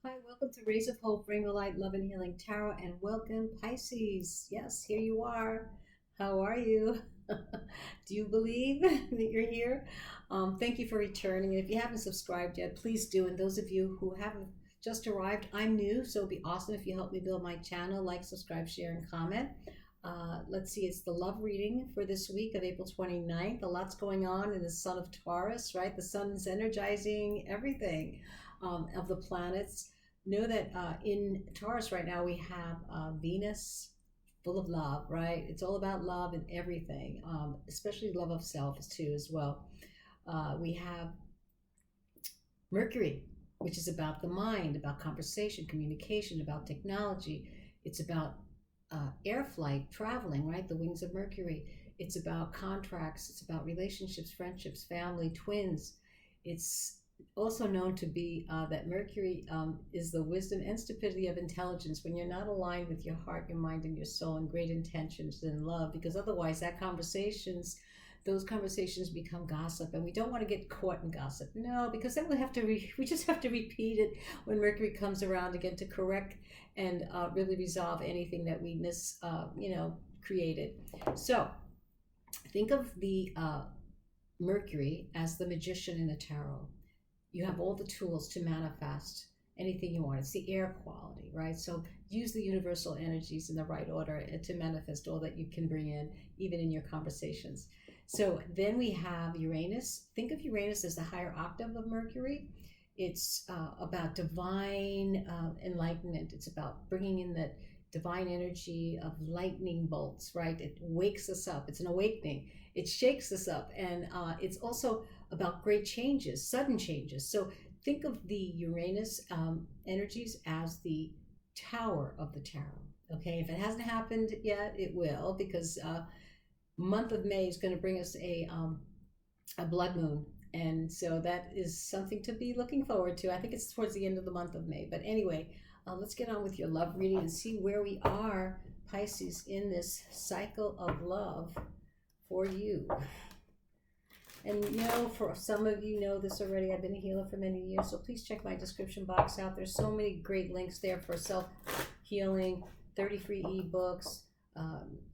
Hi, welcome to Rays of Hope, Bring the Light, Love and Healing Tarot, and welcome Pisces. Yes, here you are. How are you? Do you believe that you're here? Thank you for returning. And if you haven't subscribed yet, please do. And those of you who haven't just arrived, I'm new, so it'd be awesome if you help me build my channel. Like, subscribe, share, and comment. Let's see, it's the love reading for this week of April 29th. A lot's going on in the sun of Taurus, right? The sun's energizing everything of the planets. Know that in Taurus right now we have Venus full of love, right? It's all about love and everything, especially love of self too as well. We have Mercury, which is about the mind, about conversation, communication, about technology. It's about air flight, traveling, right? The wings of Mercury. It's about contracts. It's about relationships, friendships, family, twins. It's also known to be that Mercury is the wisdom and stupidity of intelligence when you're not aligned with your heart, your mind, and your soul, and great intentions and love, because otherwise those conversations become gossip, and we don't want to get caught in gossip. No, because then we just have to repeat it when Mercury comes around again to correct and really resolve anything that we created. So think of the Mercury as the magician in the tarot. You have all the tools to manifest anything you want. It's the air quality, right? So use the universal energies in the right order to manifest all that you can bring in, even in your conversations. So then we have Uranus. Think of Uranus as the higher octave of Mercury. It's about divine enlightenment. It's about bringing in that divine energy of lightning bolts, right? It wakes us up. It's an awakening. It shakes us up. And it's also about great changes, sudden changes. So think of the Uranus energies as the tower of the tarot. Okay, if it hasn't happened yet, it will, because month of May is going to bring us a blood moon, and so that is something to be looking forward to. I think it's towards the end of the month of May, but anyway, let's get on with your love reading and see where we are, Pisces, in this cycle of love for you. And for some of you know this already, I've been a healer for many years, so please check my description box out. There's so many great links there for self-healing, 30 free ebooks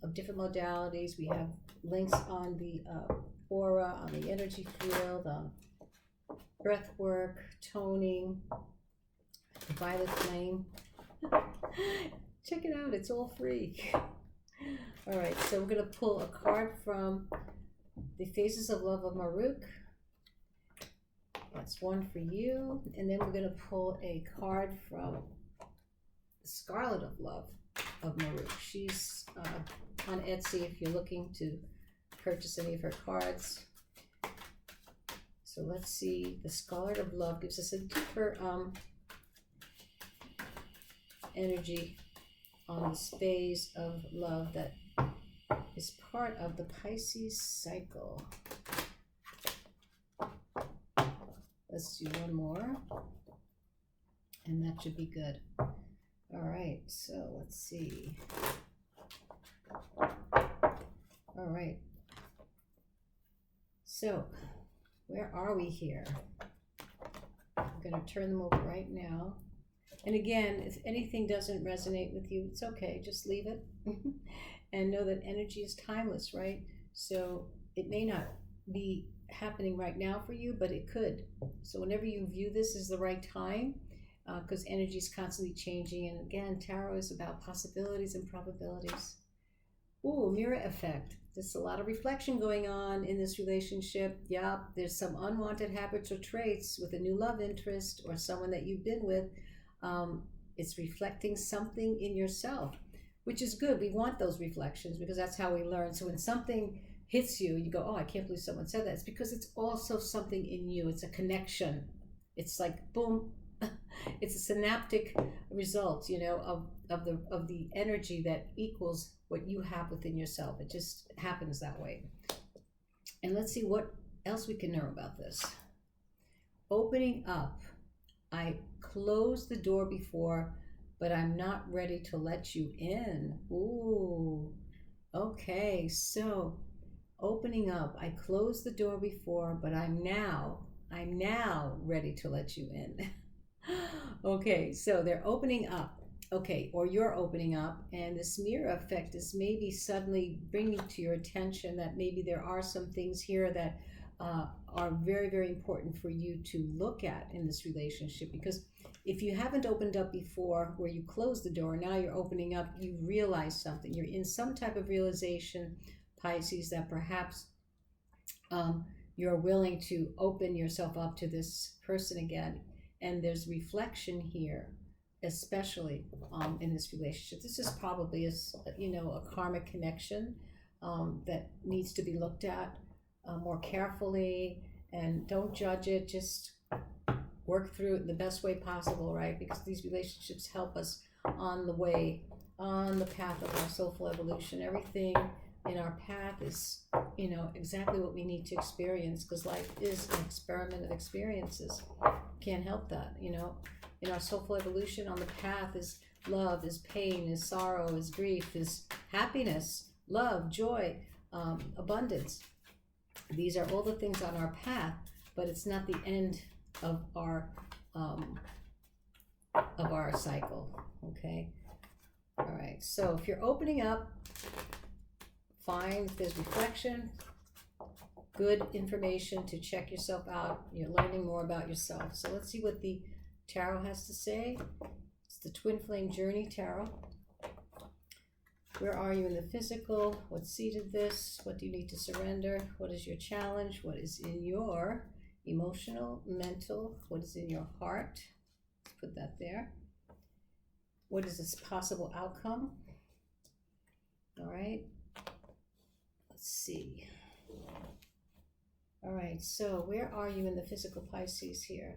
of different modalities. We have links on the aura, on the energy field, breath work, toning, the violet flame. Check it out, it's all free. All right, so we're going to pull a card from the Faces of Love of Maruk. That's one for you. And then we're going to pull a card from the Scarlet of Love of Maruk. She's on Etsy if you're looking to purchase any of her cards. So let's see. The Scarlet of Love gives us a deeper energy on this phase of love that is part of the Pisces cycle. Let's do one more, and that should be good. All right, so let's see. All right. So, where are we here? I'm going to turn them over right now. And again, if anything doesn't resonate with you, it's okay. Just leave it. And know that energy is timeless, right? So it may not be happening right now for you, but it could. So whenever you view this as the right time, because energy is constantly changing. And again, tarot is about possibilities and probabilities. Ooh, mirror effect. There's a lot of reflection going on in this relationship. Yeah, there's some unwanted habits or traits with a new love interest or someone that you've been with. It's reflecting something in yourself, which is good. We want those reflections because that's how we learn. So when something hits you, you go, oh, I can't believe someone said that. It's because it's also something in you. It's a connection. It's like, boom. It's a synaptic result, of the energy that equals what you have within yourself. It just happens that way. And let's see what else we can know about this. Opening up. I closed the door before, but I'm not ready to let you in. Ooh, okay. So opening up. I closed the door before, but I'm now ready to let you in. Okay, so they're opening up. Okay, or you're opening up, and this mirror effect is maybe suddenly bringing to your attention that maybe there are some things here that are very, very important for you to look at in this relationship. Because if you haven't opened up before, where you close the door, now you're opening up, you realize something. You're in some type of realization, Pisces, that perhaps you're willing to open yourself up to this person again. And there's reflection here, especially in this relationship. This is probably a karmic connection that needs to be looked at more carefully. And don't judge it, just work through it the best way possible, right? Because these relationships help us on the way, on the path of our soulful evolution. Everything in our path is, exactly what we need to experience, because life is an experiment of experiences. Can't help that, In our soulful evolution, on the path is love, is pain, is sorrow, is grief, is happiness, love, joy, abundance. These are all the things on our path, but it's not the end of our cycle. Okay. All right. So if you're opening up, fine. If there's reflection, good information to check yourself out. You're learning more about yourself. So let's see what the tarot has to say. It's the Twin Flame Journey Tarot. Where are you in the physical? What seeded this? What do you need to surrender? What is your challenge? What is in your emotional, mental? What is in your heart? Let's put that there. What is this possible outcome? All right. Let's see. All right. So where are you in the physical, Pisces, here?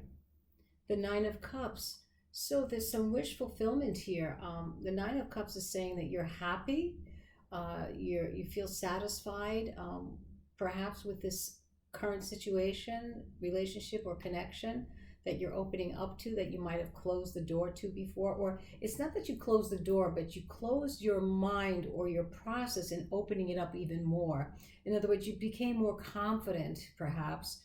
The Nine of Cups. So there's some wish fulfillment here. The Nine of Cups is saying that you're happy, you feel satisfied, perhaps with this current situation, relationship, or connection that you're opening up to, that you might have closed the door to before. Or it's not that you closed the door, but you closed your mind or your process in opening it up even more. In other words, you became more confident, perhaps,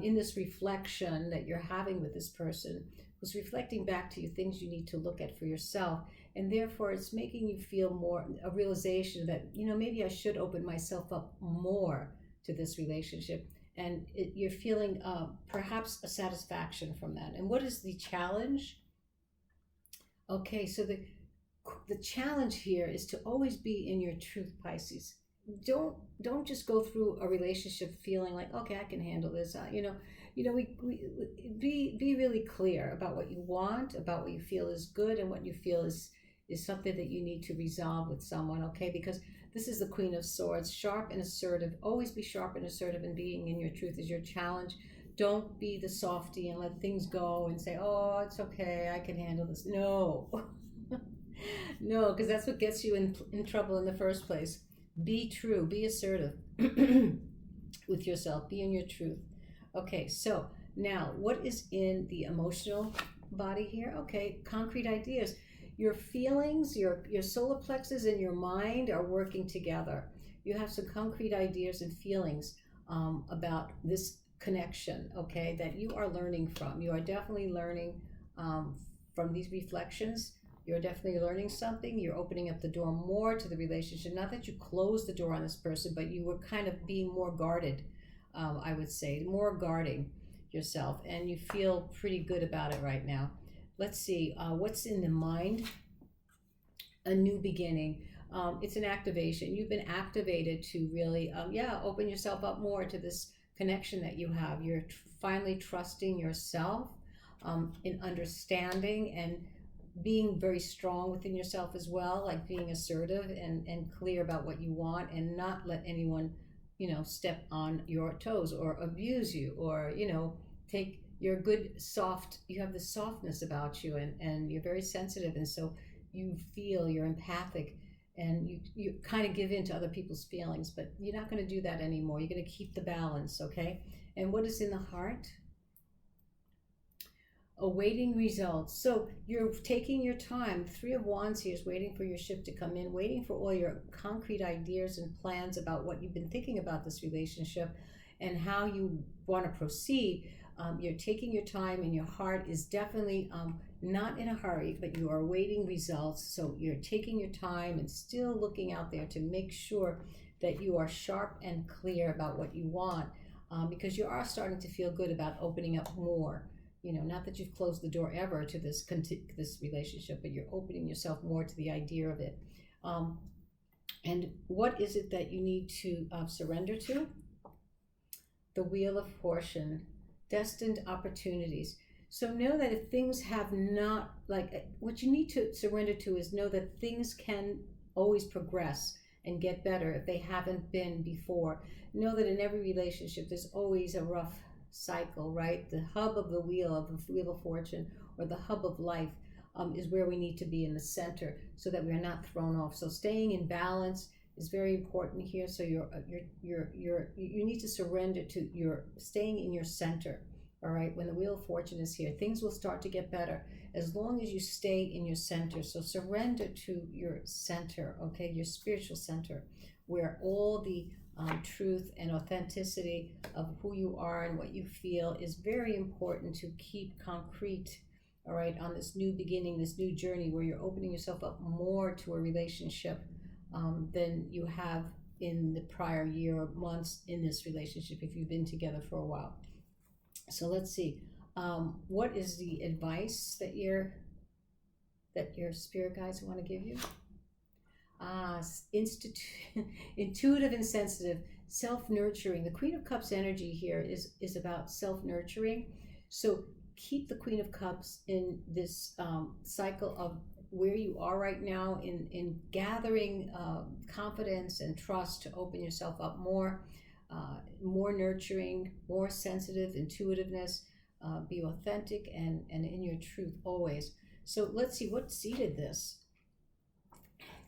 in this reflection that you're having with this person, who's reflecting back to you things you need to look at for yourself. And therefore, it's making you feel more, a realization that, maybe I should open myself up more to this relationship. And you're feeling perhaps a satisfaction from that. And what is the challenge? Okay, so the challenge here is to always be in your truth, Pisces. Don't just go through a relationship feeling like, okay, I can handle this. We be really clear about what you want, about what you feel is good, and what you feel is something that you need to resolve with someone. Okay, because this is the Queen of Swords, sharp and assertive. Always be sharp and assertive, and being in your truth is your challenge. Don't be the softie and let things go and say, oh, it's okay, I can handle this. No. No, because that's what gets you in trouble in the first place. Be true, be assertive with yourself, be in your truth. Okay, so now what is in the emotional body here? Okay, concrete ideas. Your feelings, your solar plexus and your mind are working together. You have some concrete ideas and feelings about this connection, okay, that you are learning from. You are definitely learning from these reflections. You're definitely learning something. You're opening up the door more to the relationship. Not that you closed the door on this person, but you were kind of being more guarded, I would say, more guarding yourself. And you feel pretty good about it right now. Let's see, what's in the mind? A new beginning. It's an activation. You've been activated to really, open yourself up more to this connection that you have. You're finally trusting yourself in understanding and being very strong within yourself as well, like being assertive and clear about what you want, and not let anyone, step on your toes or abuse you, or, take your good soft, you have this softness about you, and you're very sensitive, and so you feel, you're empathic, and you kind of give in to other people's feelings, but you're not going to do that anymore. You're going to keep the balance, okay? And what is in the heart? Awaiting results. So you're taking your time. Three of Wands here is waiting for your ship to come in, waiting for all your concrete ideas and plans about what you've been thinking about this relationship and how you want to proceed. You're taking your time, and your heart is definitely not in a hurry, but you are awaiting results. So you're taking your time and still looking out there to make sure that you are sharp and clear about what you want, because you are starting to feel good about opening up more. You know, not that you've closed the door ever to this relationship, but you're opening yourself more to the idea of it. And what is it that you need to surrender to? The Wheel of Fortune, destined opportunities. So know that if things have not, like, what you need to surrender to is know that things can always progress and get better if they haven't been before. Know that in every relationship, there's always a rough cycle, right? The hub of the Wheel of Fortune, or the hub of life, is where we need to be, in the center, so that we are not thrown off. So staying in balance is very important here. So you need to surrender to your staying in your center. All right, when the Wheel of Fortune is here, things will start to get better as long as you stay in your center. So surrender to your center, okay, your spiritual center, where all the truth and authenticity of who you are and what you feel is very important to keep concrete. All right, on this new beginning, this new journey, where you're opening yourself up more to a relationship than you have in the prior year or months in this relationship, if you've been together for a while. So let's see, what is the advice that your spirit guides want to give you? Intuitive and sensitive, self-nurturing. The Queen of Cups energy here is about self-nurturing. So keep the Queen of Cups in this cycle of where you are right now, in gathering confidence and trust to open yourself up more, more nurturing, more sensitive, intuitiveness, be authentic and in your truth always. So let's see what seeded this.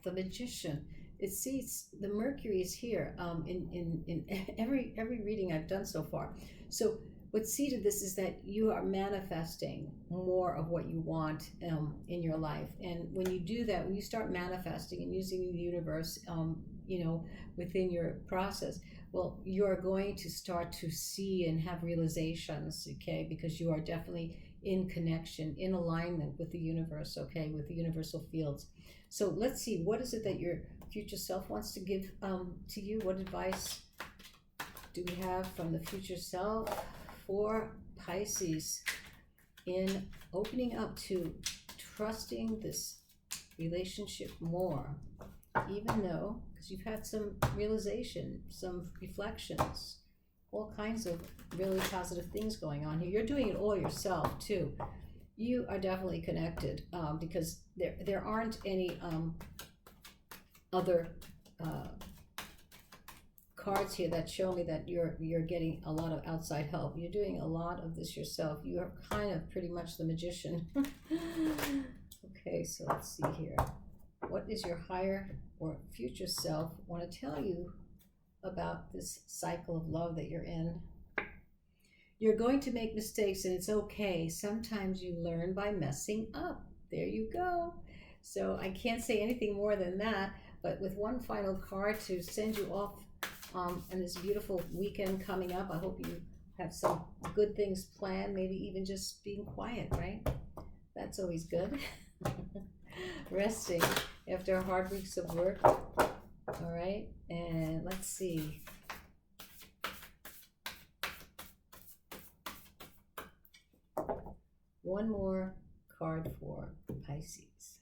The Magician. It sees the Mercury is here in every reading I've done so far. So what seeded this is that you are manifesting more of what you want in your life. And when you do that, when you start manifesting and using the universe, within your process, well, you are going to start to see and have realizations, okay? Because you are definitely in connection, in alignment with the universe, okay? With the universal fields. So let's see, what is it that your future self wants to give to you? What advice do we have from the future self for Pisces in opening up to trusting this relationship more, even though, because you've had some realization, some reflections, all kinds of really positive things going on here. You're doing it all yourself too. You are definitely connected, because there aren't any other cards here that show me that you're getting a lot of outside help. You're doing a lot of this yourself. You are kind of pretty much the Magician. Okay, so let's see here. What is your higher or future self want to tell you about this cycle of love that you're in? You're going to make mistakes, and it's okay. Sometimes you learn by messing up. There you go. So I can't say anything more than that, but with one final card to send you off on this beautiful weekend coming up, I hope you have some good things planned, maybe even just being quiet, right? That's always good. Resting after hard weeks of work. All right, and let's see. One more card for Pisces.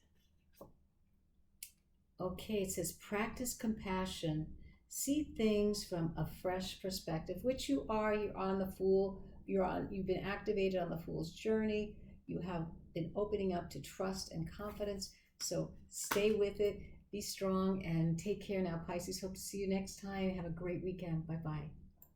Okay, it says practice compassion. See things from a fresh perspective, which you are. You're on the Fool. You've been activated on the Fool's journey. You have been opening up to trust and confidence. So stay with it. Be strong and take care now, Pisces. Hope to see you next time. Have a great weekend. Bye-bye.